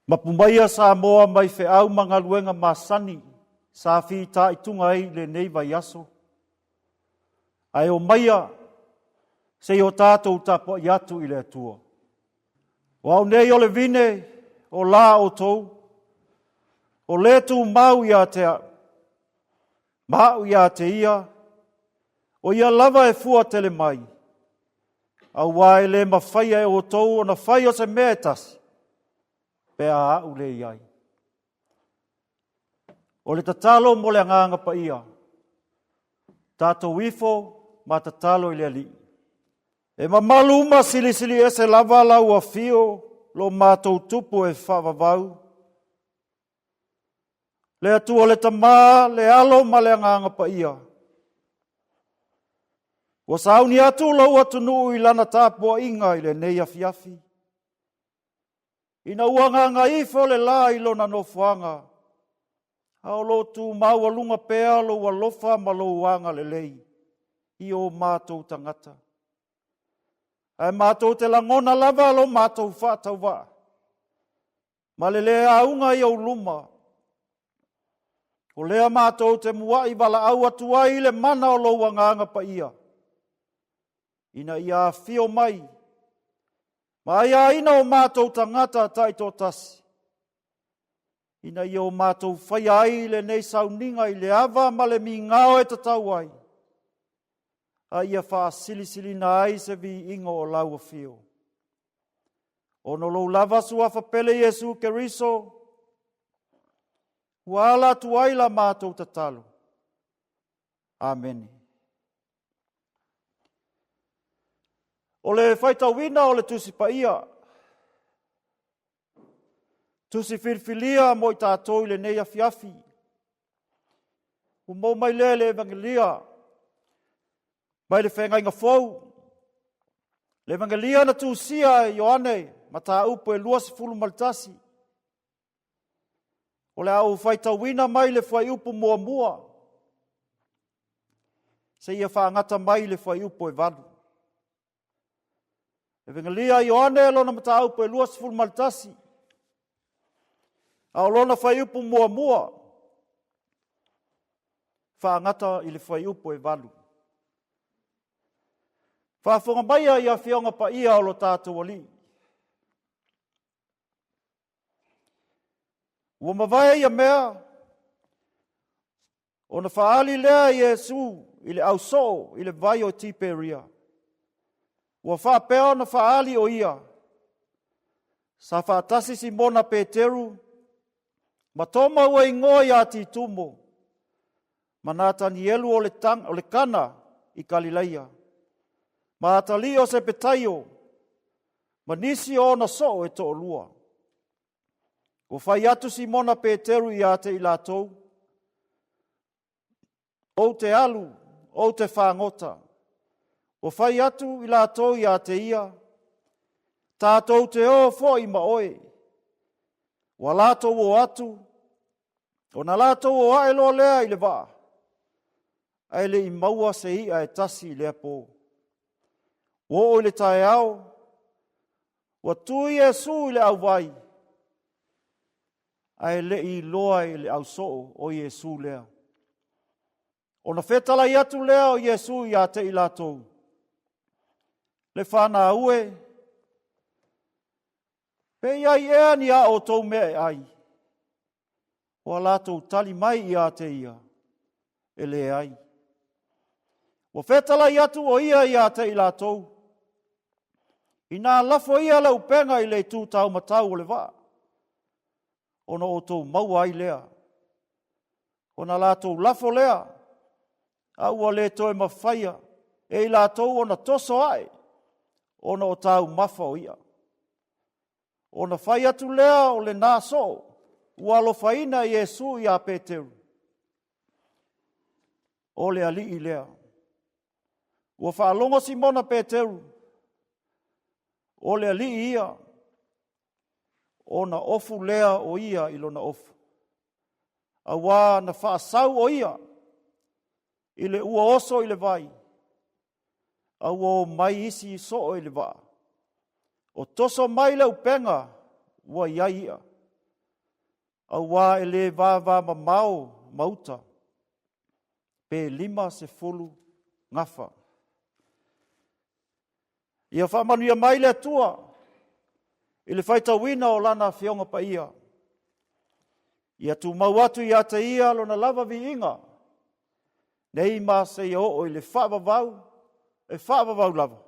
Mapumaia sa moa mai feau mangaluenga masani sa fita itunga ai le nei vai aso. Ai o maia se o tātou tapo i atu i le atua. Wau nei o le vine o la o tou. O le tu mau ia te a. Mau ia te ia. O ia lava e fua tele mai. Au wae le mawhaia e o tou o na whai o se metas. Pea au le iai. O le tatalo mo le anganga pa ia. Tato wifo ma tatalo i le ali. E mamaluma sili sili e se lava lau a fio lo mātou tupu e whavavau. Le atu o le tamā le alo ma le anganga pa ia. Wa sauni atu lau atu nuu i lana tāpua inga i le nei afiafi. Ina uanganga ifo le la i lona no fuanga. Hao lo tu maua lunga pea lo walofa ma lo uanga le lei. I o mātou tangata. Ai mātou te langona lava lo mātou whātau wā. Ma le lea aunga i au luma. O lea mātou te mua i wala au atua i le mana o lo wanganga pa ia. Ina ia fio mai. Ma ia ina o mātou tangata taito tasi. Ina ia o mātou whai ai le nei sauninga i le awa ma le mi ngao e tatau ai. A ia wha sili sili na ai se vi ingo o lau a fio. Ono lo lava sua whapele Jesu Keriso. Wala tuai la mātou tatalo. Amen. O le whaitawina o le tusi pa ia. Tusi whirwhilia mo i tātou i le nei afiafi. Umo mai le evangelia. Mai le whenga inga fau. Le evangelia na tūsia e Ioane. Ma tā upo e luas fulu maltasi. O le au whaitawina mai le whai upo mua mua. Se ia whaangata mai le whai upo e vanu. Evangelia Ioane lona ma tā upo e luas fulu maltasi. Au lona whai upo mua mua. Whaangata i le whai upo e vanu. Whaafonga mai ia whionga pa ia o lo tātou ali. Ua mawai ia mea. O na whaali lea Jesu i le au so i le vai o Tiberia. Ua whaapea na whaali o ia. Sa whaatasi Simona Peteru. Ma toma ua ingoa ia ti tumo. Manata ni elu o le kana i Galileia. Ma atali o se petaio. Ma nisi o na so e to lua. O whai atu Simona Peteru i ate i lātou. O te alu, o te whangota. O whai atu i lātou i ate ia. Tātou te o fo i maoe. Wa lātou o atu. O na lātou o aelo lea i le vaa. Aile i maua se i a e tasi lea pō. O le tae au. Wa tui Jesu i le au vai. Ai le i loa i le au soo o Jesu lea. O na whetala i atu lea o Jesu i ate i lātou. Le whana ue. Pe iai ea ni a o tau mea ai. O a lātou tali mai i ate ia. E le ai. O whetala i atu o ia i ate i lātou. Ina lafo ia lau penga i le tūtau matau o le waa. Ona o tau maua ai lea. Ona lātou lafo lea. Aua le toe mawhaia. E i lātou ona toso ai. Ona o tau mafa o ia. Ona whai atu lea o le nā so. Ua lo whaina i Jesu i a Peteru. O le ali i lea. Ua whaalongo Simona Peteru. O le ali i ia. Ona ofu lea o ia i lona ofu. Awa na whaasau o ia. I le ua oso i le vai. Awa mai isi so o i le waa. O toso mai le upenga ua ia ia. Au wā e le vāvā mamao mauta. Pe 50 ngafa. Ia whamanuia mai le atua. I le whaitawina o lana whionga pa ia. Ia tu mau atu i ata ia lona lava vi inga. Nei ma se ia o i le whaavavau. E whaavavau lava.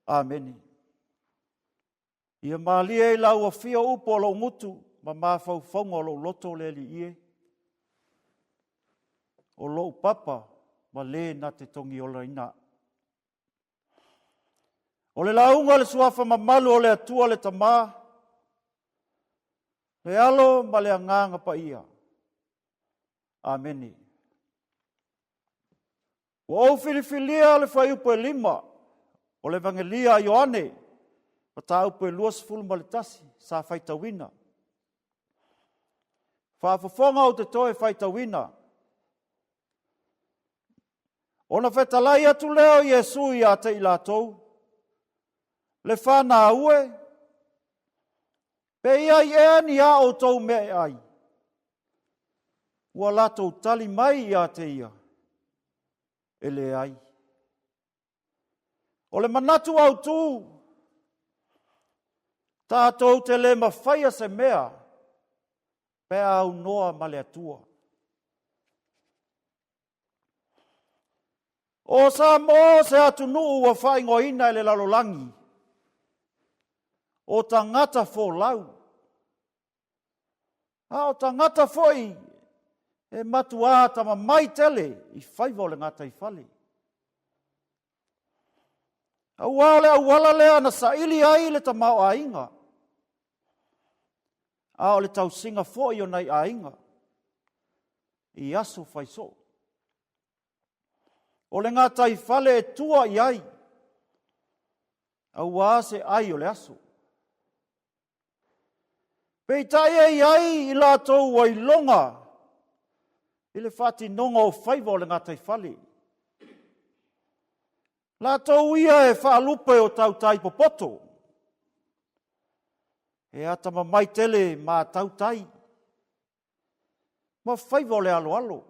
Ameni. Ia maalia i lau a whio upo o lau ngutu. Ma mawhau whaunga o lau loto le li ie. O lau papa ma le na te tongi o laina. O le launga le suafa ma malu o le atua le tamā. Le alo ma le anganga pa ia. Ameni. O au filifilia le whai upo e 5. O le vangelia a Ioane. Ma tā upo e 2 ma le tasi. Sa whaitawina. Whaafafonga o te toe whaitawina. Ona whetalai atu leo Iesu i a te i lātou. Le whana ue. Pe ia i ea ni a o tau me ai. Ua lātou tali mai i a te ia. E le ai. O le manatu au tū. Tātou te le mawhaia se mea. Pe au noa ma le atua. O sa mo se atu nuu wa whaingo ina le lalolangi. O tangata fo lau. O tangata foi. E matua tama mai tele. I whaivo le ngata I whale. Au wala lea na sa ili ai le tamau a inga. O le tau singa fo i o nei a inga. I aso whaiso. O le ngata I whale e tua I ai. Au se ai o le aso. Pei tae I ai I lātou wa I longa. I le whati nonga o whaiva o le ngata I whale. Lātou ia e whaalupe o tau tai popoto. E atama mai tele mā tau tai. Ma whaiva o le alo alo.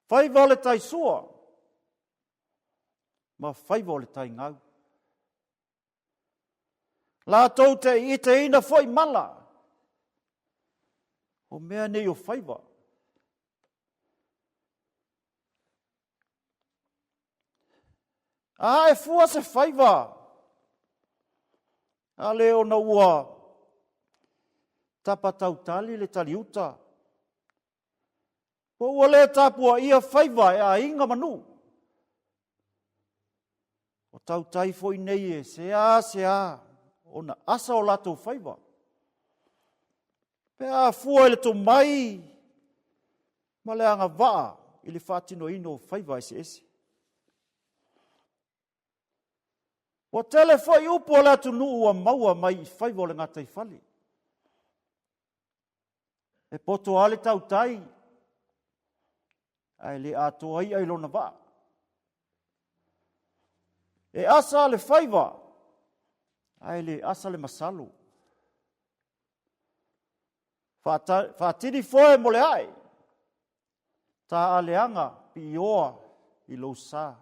Whaiva o le tai sua. Ma whaiva o le tai ngau. Lātou te ite ina foi mala. O mea nei o whaiva. E fua se whaiva. A leo na ua. Tapa tau tali le tali uta. Po ua le tapua ia whaiva e a inga manu. O tau tai foi nei e se a. O na asa o latou whaiva. Pe a fua ele to mai. Ma le anga waa. Ili whatino ino whaiva ese ese. O tele foi upo o latou nuu ua maua mai I whaiva o le ngata I whale. E poto ale tau tai. Ai le ato ai ai lona waa. E asa le whaiva. Ai le asa le masalu. Whaatiri foe mo le ai. Ta aleanga pi ioa I lo sa.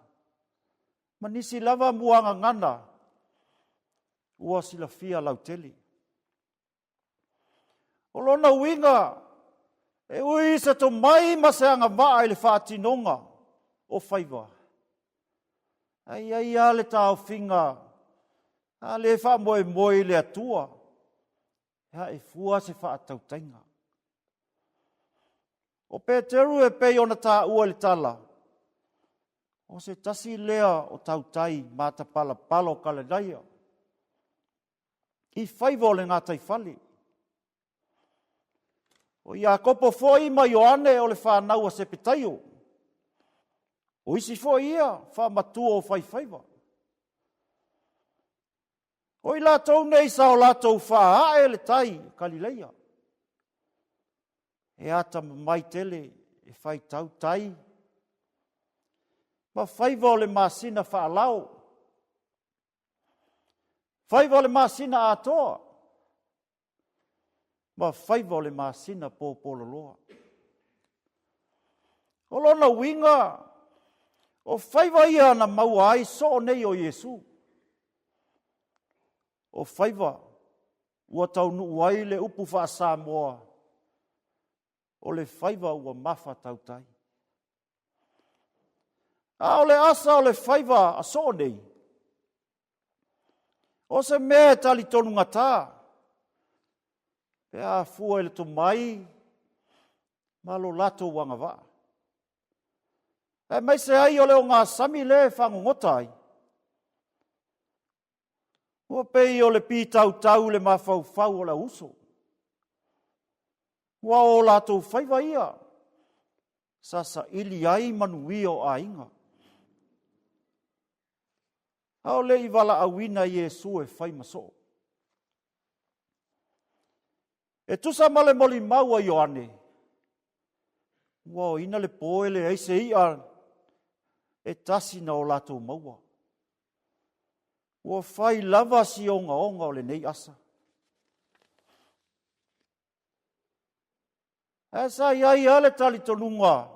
Manisi lava muanga ngana. Ua sila fia lau teli. O lona winga. E ui sa to mai maseanga maa I le whaatinonga. O whaiva. Ai ale tau finga. A le wha moe le atua. Ha e fua se wha atau tainga. O Peteru e pei ona tā ua le tala. O se tasi lea o tau tai mata pala palo kaledaia. I whaiva o le ngata I whale. O ia kopo foi ma Ioane o le whanau a sepetaio. O isi foi ia wha matua o whaiva. O I lātou nei sa o lātou wha le tai Kalileia. E ata mai tele e whai tau tai. Ma whaiva o le masina wha alau. Whaiva o le masina atoa. ma faiva o le masina pōpolo loa. O lona winga, o faiva ia na maua ai so nei o Yesu. O faiva, ua tau nuu ai le upu wha Samoa. O le faiva ua mafa tautai. A o le asa o le faiva a so nei. O se mea tali tonu ngata. Pea fua ele to mai, malo lato wanga wa. E mai se ai o leo ngā sami le whangu ngotai. Ua pei o le pi tau le mawhau o le uso. Ua o lato whaiva ia. Sasa ili ai manui o a inga. Ao le iwala awina Yesu e whai maso. E tusa male moli maua Ioane. Ua o ina le poe le eise ia. E tasi na o lato maua. Ua whai lava si onga o le nei asa. E sa iai ale tali tonunga.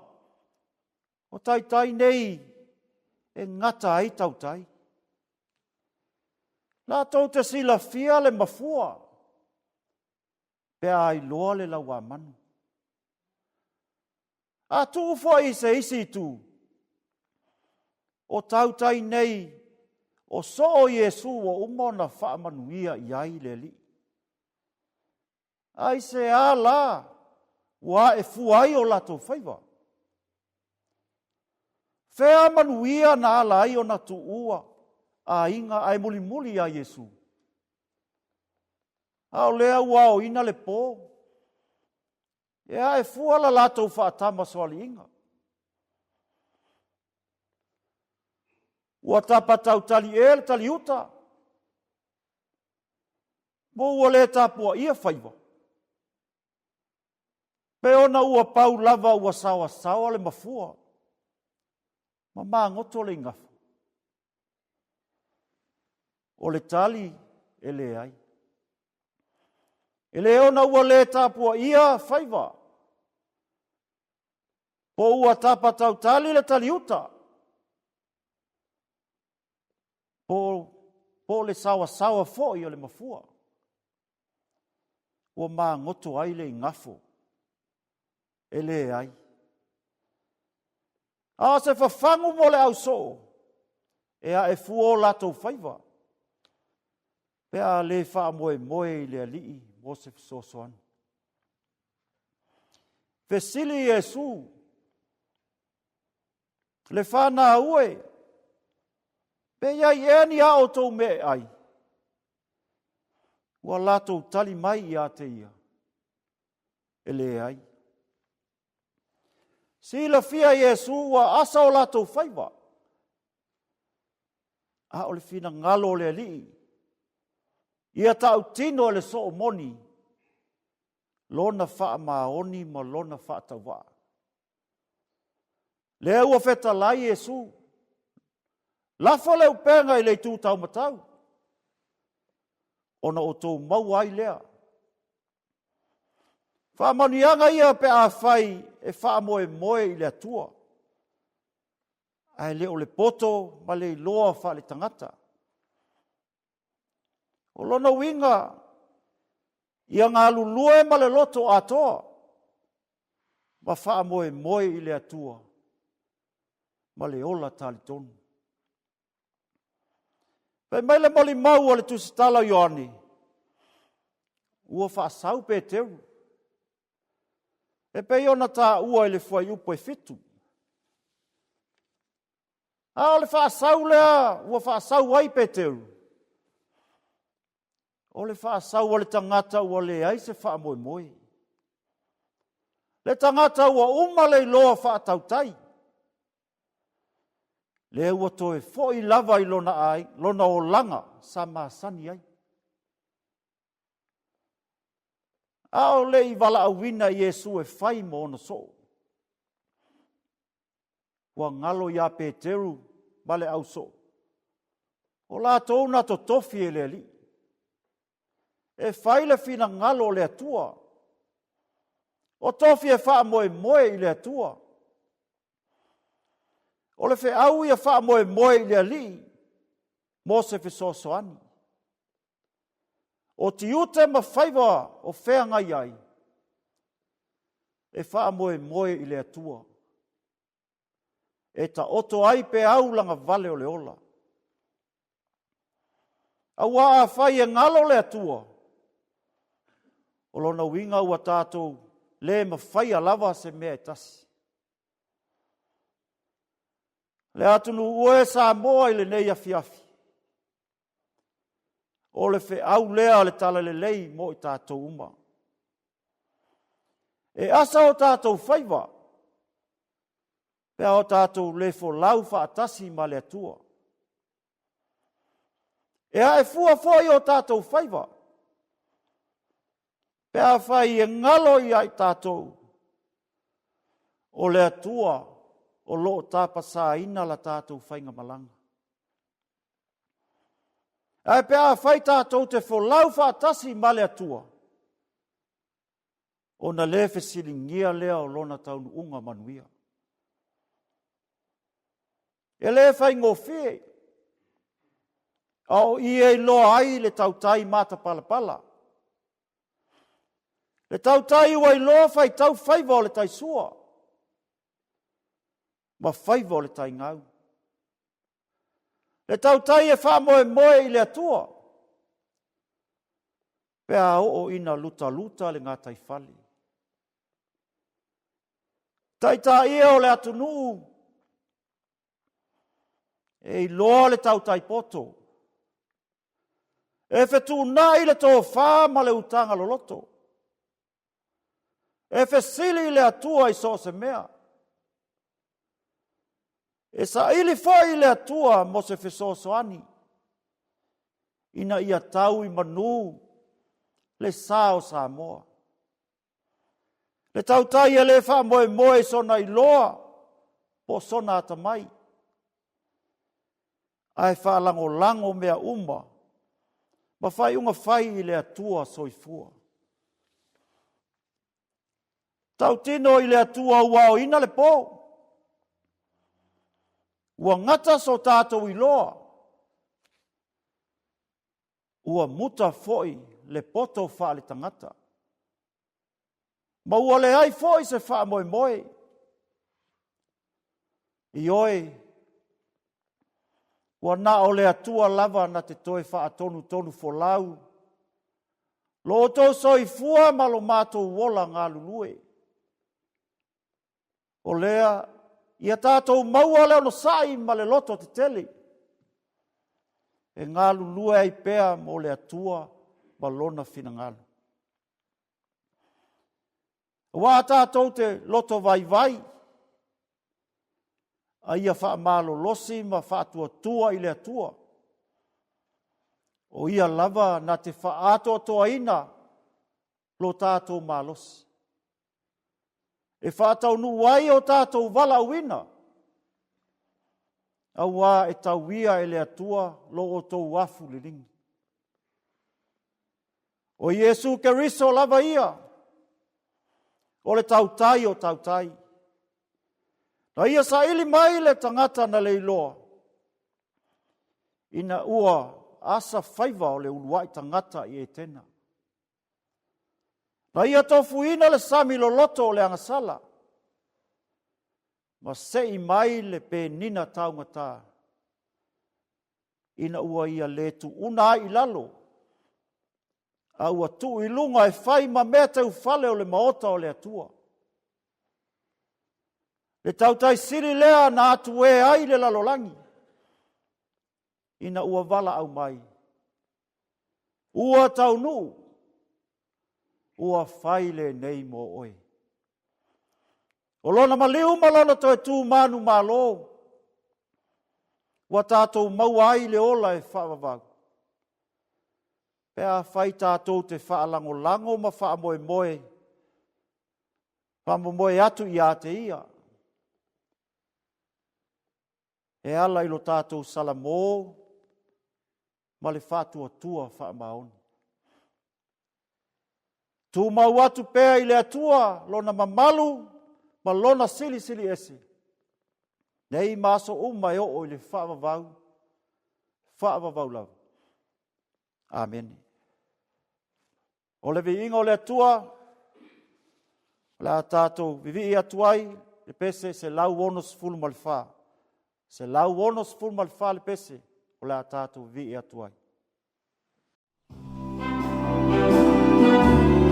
O tai nei e ngata ai tautai. La tau te sila fia le mafua. Pea ai loa le laua manu. A tu ufo isi tu. O tautai nei, o so o Yesu o umona wha manuia iai le li. Ai se a la, ua e fuai o lato whaiva. Whea manuia na ala ai o na tu ua, a inga ai muli a Yesu. Ao lea ua o ina le pō. Ea e fuala lato whaatama soali inga. Ua tapa tau tali uta. Mo ua le tapua ia whaiva. Pe ona ua pau lava ua sawa le mafua. Ma maa ngoto le ngafu. O le tali e le ai. E le ona ua le tapua ia whaiva. Po ua tapa tau tali le tali uta. Po le sawa fo i o le mafua. Ua maa ngoto ai le ngafo. E le ai. A se whawhangu mo le au so. Ea e fuo lato whaiva. Pea le wha moe i le alii. Mo se fisosoan. Fesili Yesu. Le whana ue. Pe iai eni a o tau me ai. Ua lato tali mai i a te ia. E le ai. Sila fia Yesu ua asa o lato whaiva. A o le fina ngalo le alii. Ia tau tino le so o moni. Lona wha maoni ma lona wha tawa. Lea ua feta lai Yesu. Lafa leu penga i le tū tau matau. Ona o tō mau ai lea. Whamanianga ia pe a whai e wha moe i le atua. Ai le o le poto ma le loa wha le tangata. O lona winga ia ngā lulue ma le loto atoa. Ma wha moe i le atua. Ma le ola tali tonu. Pei mai le moli mau o le tusitala Ioane. Ua wha sau pe teu. E pei ona tā ua i le fuai upo e fitu. A o le wha sau lea, ua wha sau ai pe teu. O le wha sau o le tangata ua le ai se wha moe. Le tangata ua umale i loa wha tautai. Le ua toe foi lava i lona ai, lona o langa sa masani ai. Ao le i wala awina Yesu e whai mo ona so. Ua ngalo ia Peteru male au so. O la tōna to tofi e le li. E whai le fina ngalo le atua O tofi e wha moe moe i le atua. O le au ia wha moe moe i le ali. Mo se fesoasoani. O ti ute ma whaiva o whea ngai ai. E wha moe moe i le atua. E ta oto ai pe aulanga vale o le ola. A wā a whai e ngalo le atua. O lona winga ua tātou le ma whai a lava se mea e tasi. Le atunu ue sa moa i le nei a fiafi. O le fe au lea le tala le lei mo i tātou uma. E asa o tātou whaiva. Pea o tātou le fo lau whaatasi ma le atua. E ae fua foi o tātou whaiva. Pea whai e ngalo i ai tātou. O le atua o lo tāpa sā ina la tātou whainga malanga. Ae pea whai tātou te fo lau whaatasi ma le atua. O na le fesilingia lea o lona taunu unga manuia. E le whai ngofie. Au i e loa ai le tautai mata pala. Le tautai ua i loa whai tau whaiva o le tai sua. Ma whaiva o le tai ngau. Le tautai e wha moe moe i le atua. Pea o ina luta le ngā tai whali. Taita ia o le atunu. E i loa le tautai poto. E whetu nai le tō whā ma le utanga loloto. E whesili le atua i so se mea. E sa ili foi le atua mo se whesosoani. Ina ia tau i manu le sao sa moa. Le tautai e le wha moe moe sona i loa po sona atamai. Ai wha lango mea uma. Ma whai unga whai i le atua soifua. Tau tino i le atua uao ina le pō. Ua ngata so tātou i loa. Ua muta foi le poto wha le tangata. Ma ua le ai foi se wha moe moe. I oe. Ua na o le atua lava na te toe wha tonu fo lau. Lo tō soi fua ma lo mātou wola ngā lulue. O lea, ia tātou maua leo no sai ma le loto te teli. E ngā lulue ai pea mo le atua ma lona fina ngalu. Wā tātou te loto vai. A ia wha malo losi ma wha tua i le atua. O ia lava na te wha ato toa ina lo tātou malosi. E wha tau nuai o tātou wala uina. A wā e tau ia e le atua lo o tau wafu le ringi. O Iesu Keriso lava ia. O le tautai o tautai. Na ia sa ili mai le tangata na le iloa. Ina ua asa whaiva o le uluai tangata i e tena. Na ia tofu ina le sami lo loto o le angasala. Ma se i mai le pe nina taungata. Ina ua ia le tu una i lalo. A ua tu i lunga e whai ma mea tau whale o le maota o le atua. Le tautai siri lea na atu e ai le lalolangi. Ina ua wala au mai. Ua tau nu. Ua whaile nei mo oe. O lona maliu malona to e tū manu malo. Ua tātou maua ai le ola e whaavavau. Pea whai tātou te whaalango ma whaamoe moe. Whaamoe atu i a te ia. E ala ilo tātou salamo, ma le whātua tua whaamaoni. Tu mau atu pea i le atua lona mamalu ma lona sili sili ese. Nei maso uma e o i le whaavavau lau. Amen. O le viinga o le atua, la tātou vivi i atuai, le pese se lau wonos fulu malfa. Se lau wonos fulu malfa le pese, o la tātou vivi i atuai. Be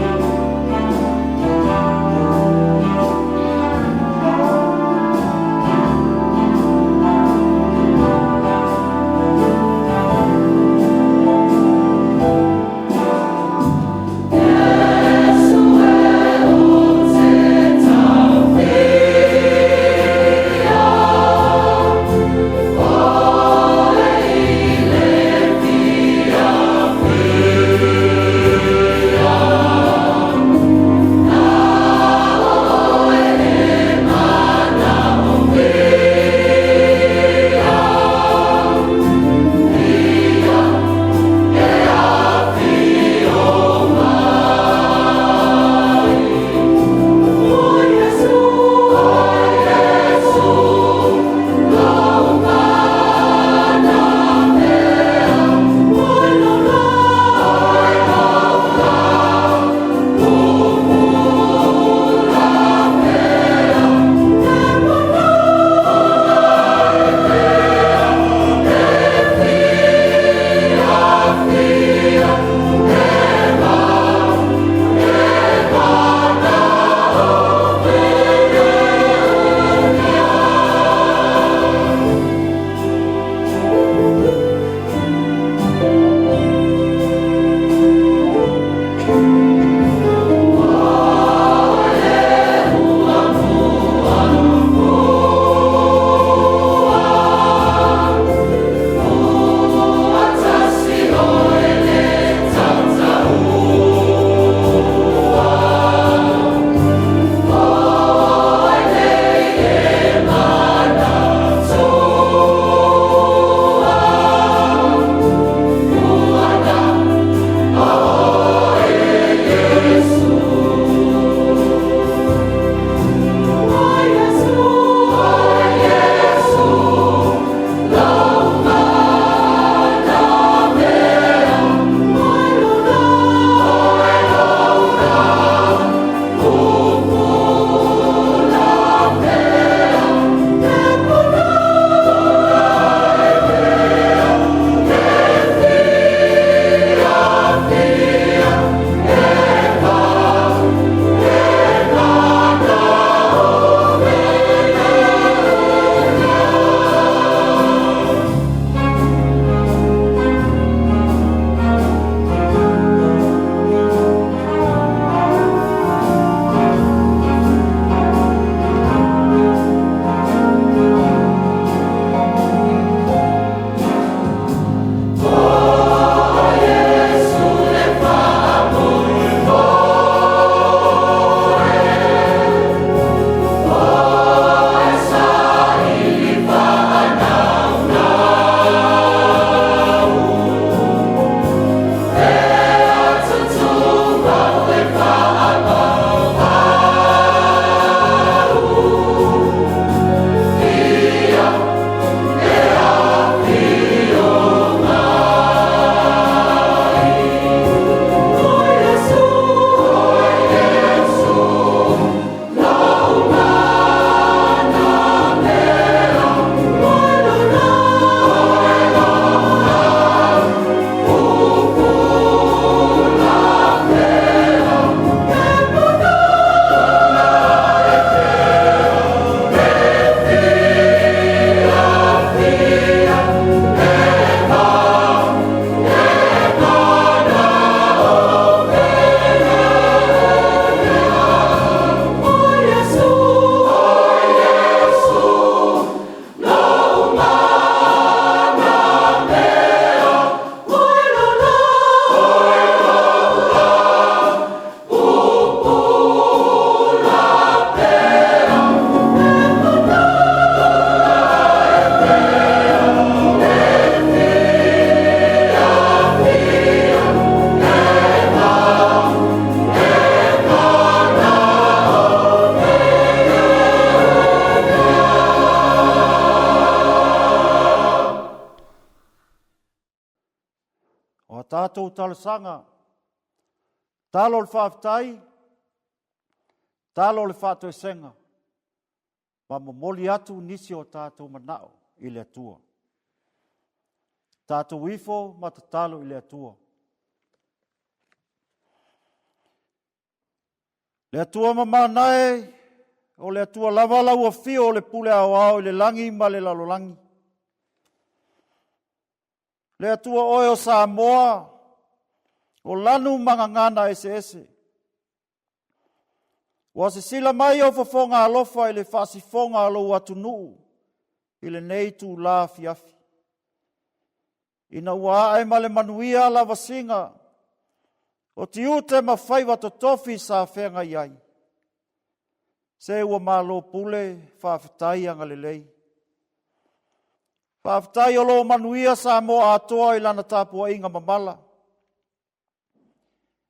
talasanga, talo le whaafitai, talo le whaatoesenga, ma momoli atu nisi o tātou manao i le atua. Tātou wifo ma tatalo i le atua. Le atua mamanae, o le atua lava lau a fio o le pule au i le langi ma le lalolangi. Le atua oe o Samoa, o lanu mangangana ese. Wa se sila mai o fafonga alofa i le whasifonga alo atunu i le nei tu la fiafi. Ina ua ai ma le manuia la vasinga o tiute ma whaiva to tofi sa whenga iai. Se ua malo pule whawhitai anga le lei. Whawhitai o lo manuia sa mo atoa i lana tapua inga mamala.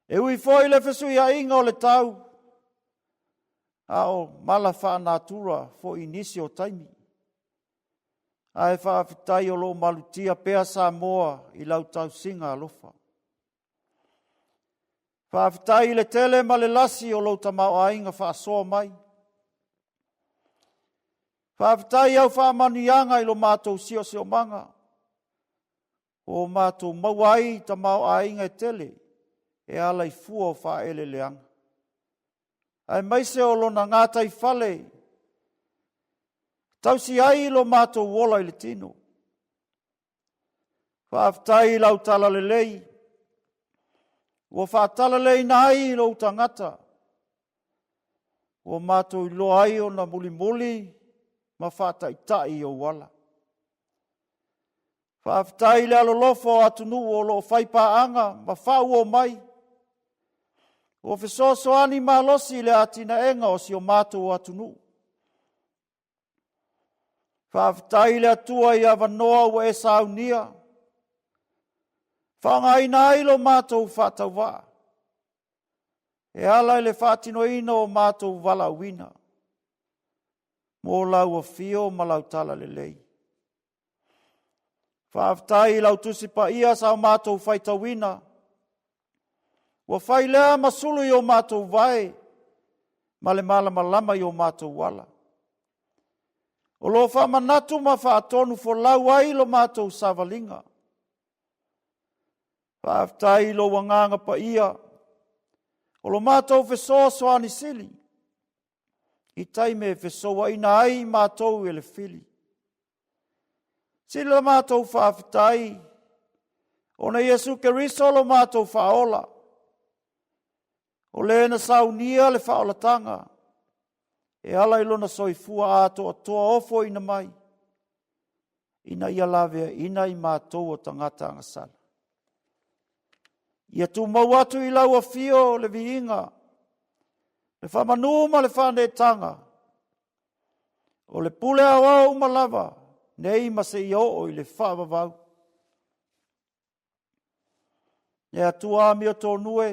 E ui foi le fesui a inga o le tau. Ao mala whaanatura fo inisi o taimi. Ai whawhitai o lo malutia pea sa moa i lau tau singa alofa. Whawhitai le tele ma le lasi o lo tamau a inga whaasoa mai. Whawhitai au whaamanianga i lo mātou sio sio manga. O mātou mauai tamau a inga e tele. E ala i fua o whaele leanga. Ai maise o lona ngātai whale. Tausi ai lo mātou wola i le tino. Whaaftai lau tala le lei. Wa whaatala lei nai lo utangata. Wa mātou i lo ai o na muli ma whaataitai o wala. Whaaftai le alolofo atunu o lo whaipaanga ma whau o mai. O fesoasoani malosi le atina enga o si o mātou atunu. Whaaftai le atua i awanoa ua e saunia. Whangaina ailo mātou whatau wā. E ala le whatino ina o mātou wala wina. Mō lau a fio ma lau tala le lei. Whaaftai lau tusipa ia sa o mātou whaitawina. Wa whai lea masulu i o mātou vai, ma le malama i o mātou wala. O lo whamanatu ma whaatonu fo lau ai lo mātou savalinga. Whaaftai lo wanganga pa ia, o lo mātou fesoa soani sili. I taime fesoa ina ai mātou ele fili. Sila mātou whaaftai, o na Yesu Keriso lo mātou whaola. O le na saunia le whaolatanga. E ala ilona soifua ato toa ofo ina mai. Ina ia lavea ina i mātou o tangata angasala. Ia tu mau atu i lau a fio le viinga. Le whamanuma le whanetanga. O le pule awau malava. Nei ma se i o i le whaavavau. Ia tu ami o tō nue.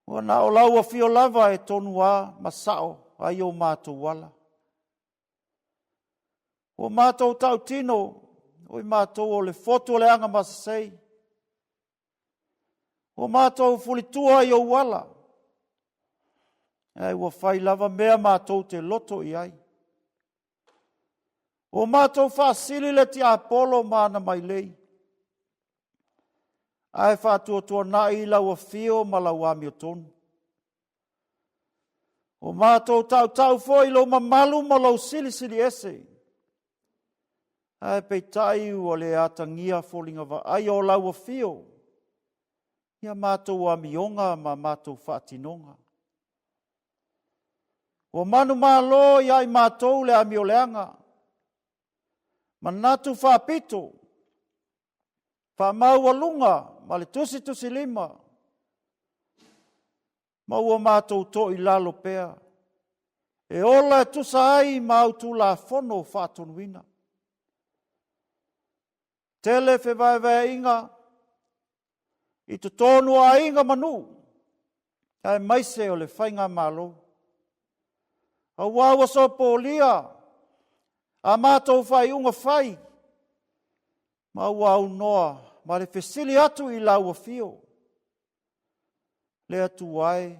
O na o lau a fio lava e tonu a masao ai o mātou wala. O mātou tau tino, o i mātou o le foto le anga masasei. O mātou fulitua i o wala. Ai ua whai lava mea mātou te loto i ai. O mātou whaasili le ti apolo mana mai lei. Ai whātua tua nai lau a fio ma lau ami o tonu. O mātou tau foi lo mamalu ma lau sili ese. Ai peitai ua le atangia folinga wa ai o lau a fio. Ia mātou amionga ma mātou whaatinonga. O manu malo ia i mātou le ami o leanga. Manatu whaapito. Whamau alunga, ma le tusi lima. Maua mātou to i lalo pea. E ola e tusa ai mau tu la fono whātonuina. Tele whewaiwea inga. I tu tonu a inga manu. Ai maise o le whainga malo. A wawa so po lia. A mātou whai unga whai. Maua au noa, ma le fesili atu I lau fio. Le atu ai.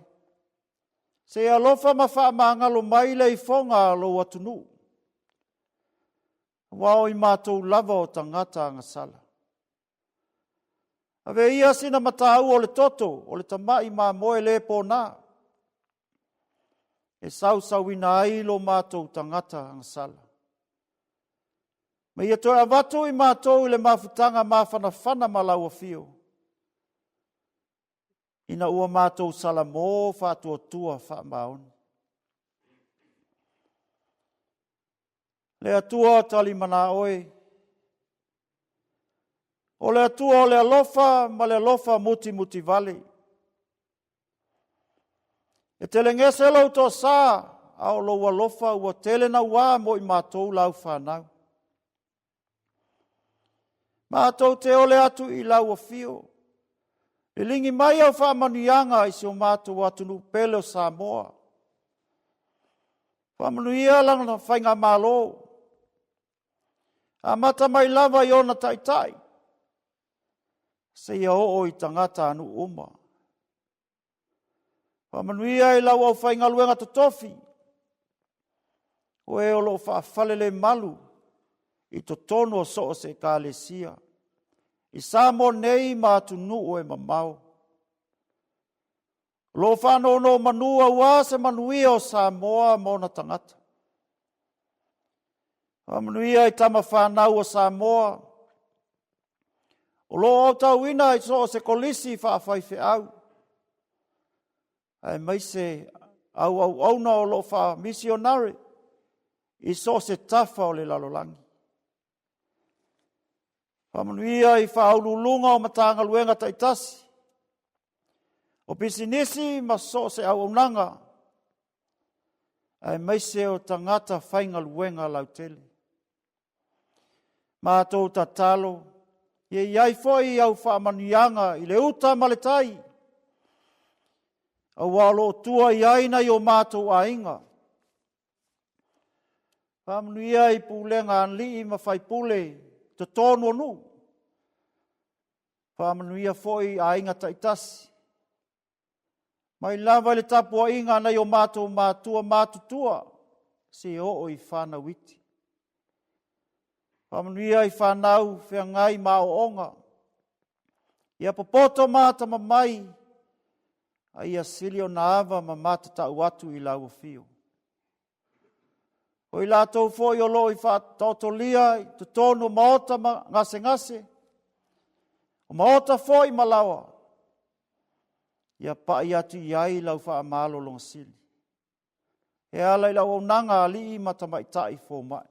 Se alofa ma wha maangalo mai le I fonga lo atunu. Wao I mātou lava o tangata ngasala. Ave ia sina matau o le toto, o le tamai ma moe le pōna. E sau ina ai lo mātou tangata ngasala. Ma ia toi avatu I mātou I le mafutanga mawhanawhana malau fio. Ina ua mātou salamo whātua tua whaamaoni. Le atua tali mana oe. O le atua o le alofa ma le alofa muti vale. E tele ngese lau to sa au lo alofa ua tele na wā mo I mātou lau whanau. Mātou te ole atu I lau fio. E lingi mai au whaamanuianga I se o mātou atunu pele o Samoa. Whaamanuia lang na whainga malo. A mata mai lava I ona taitai. Se ia o I tangata anu uma. Whaamanuia I lau au whainga luenga totofi. O e o lo whaafalele malu. I to tono so se ka lesia. I samo nei mātunu o e mamau. Lo whano no manua ua se manuia o Samoa mona tangata. Manuia I tama whanau o Samoa. O lo au tau ina I so se kolisi whaafaife au. Ai mai se au na o lo wha misionari. I so se tafa o le lalolangi. Whamanuia I whaululunga o matanga luenga taitasi. O pisinisi ma so se au unanga. Ai maise o tangata whainga luenga lautele. Mātou tatalo. Ie iai foi au whamanuianga I le uta maletai. Au walo tua I aina I o mātou ainga. Whamanuia I pulenga anli ma whaipule. Te tonu nu. Whamanuia foi a inga taitasi. Mai lava le tapua inga nei o mātou mātua mātutua. Se o I whana witi. Whamanuia I whanau whiangai mā o onga. Ia popoto māta mamai. A ia silio na ava ma māta tau atu I lau fio. O I lātou foi o lo I whatotolia I te tonu maota ngase. O maota foi malawa. Ia pai atu iai lau wha amalo longa sili. E ala I lau au nanga ali I matamaitai fō mai.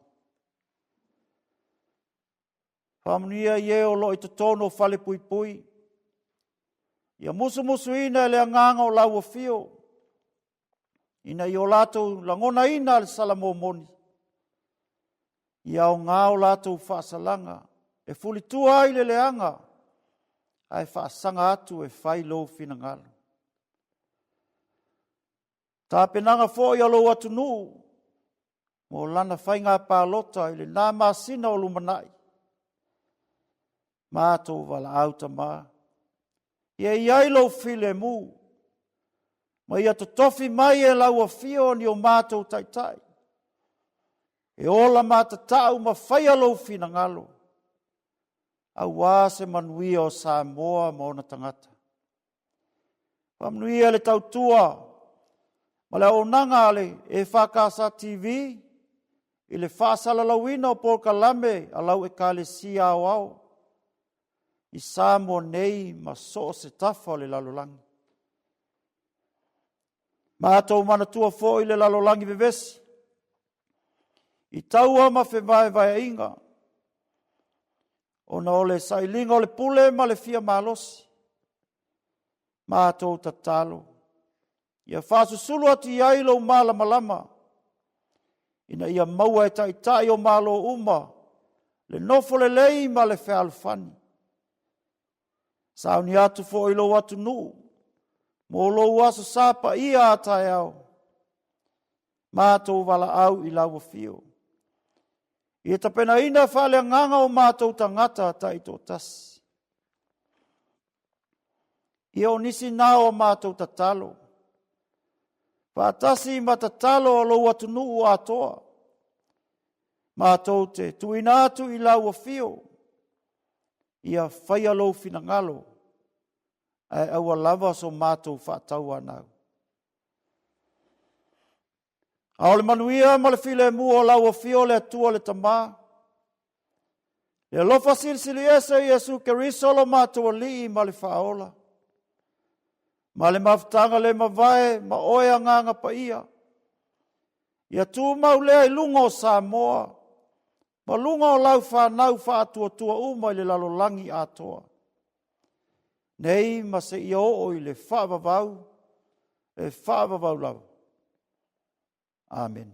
Whamanuia I o lo I te tono whale pui. Ia musu ina le anganga o lau fio. Ina I o lātou langona ina le salamo moni. Ia o ngā o lātou whaasalanga. E fuli tua ai le leanga. Ai whaasanga atu e whai lo finangalo. Tā penanga fōi alo atu nu. Mo lana whainga pālota I le nā māsina o lumanai. Mātou wala auta mā. Ia iai lo file mu. Ma ia to tofi mai e lau a fio ni o mātou taitai. E ola mata tau ma whai alo finangalo. A wā se manuia o Samoa mona tangata. Wamanuia le tau tua. Ma le onanga ale e whakasa TV. I le whaasala lauina o Paul Kalame a lau e kālesia au au. I Samoa nei ma so se tafa o le lalolangi. Mātou manatua fo I le lalolangi vevesi. I taua ma whewai inga. O na ole sailinga o le pule ma le fia malosi. Mātou tatalo. Ia whasusulu ati iai lo malama. Ina ia maua e taitai o malo uma. Le nofo le lei ma le whealfani. Sauni atu fo ilo atu nu. Mo lo aso sapa ia atai au. Mātou wala au I lau fio. Ia tapena ina whale nganga o mātou tangata ta i tō tasi. Ia o nisi nā o mātou tatalo. Pātasi ma tatalo o lo atunu o atoa. Mātou te tuina atu i lau a fio. Ia whaia lo finangalo. Ai aua lava so mātou whaatau anau. Aole manuia ma le file mua o lau a fio le atua le tamā. Le lofa silsili esa i Yesu Keriso lo mātou ali ma le whaola. Ma le maftanga le mavae ma oea nganga pa ia. Ia tū mau lea i lunga o Samoa. Ma lunga o lau whanau whaatua tua umai le lalolangi atoa. Nei ma se ia o i le whaavavau lau. Amen.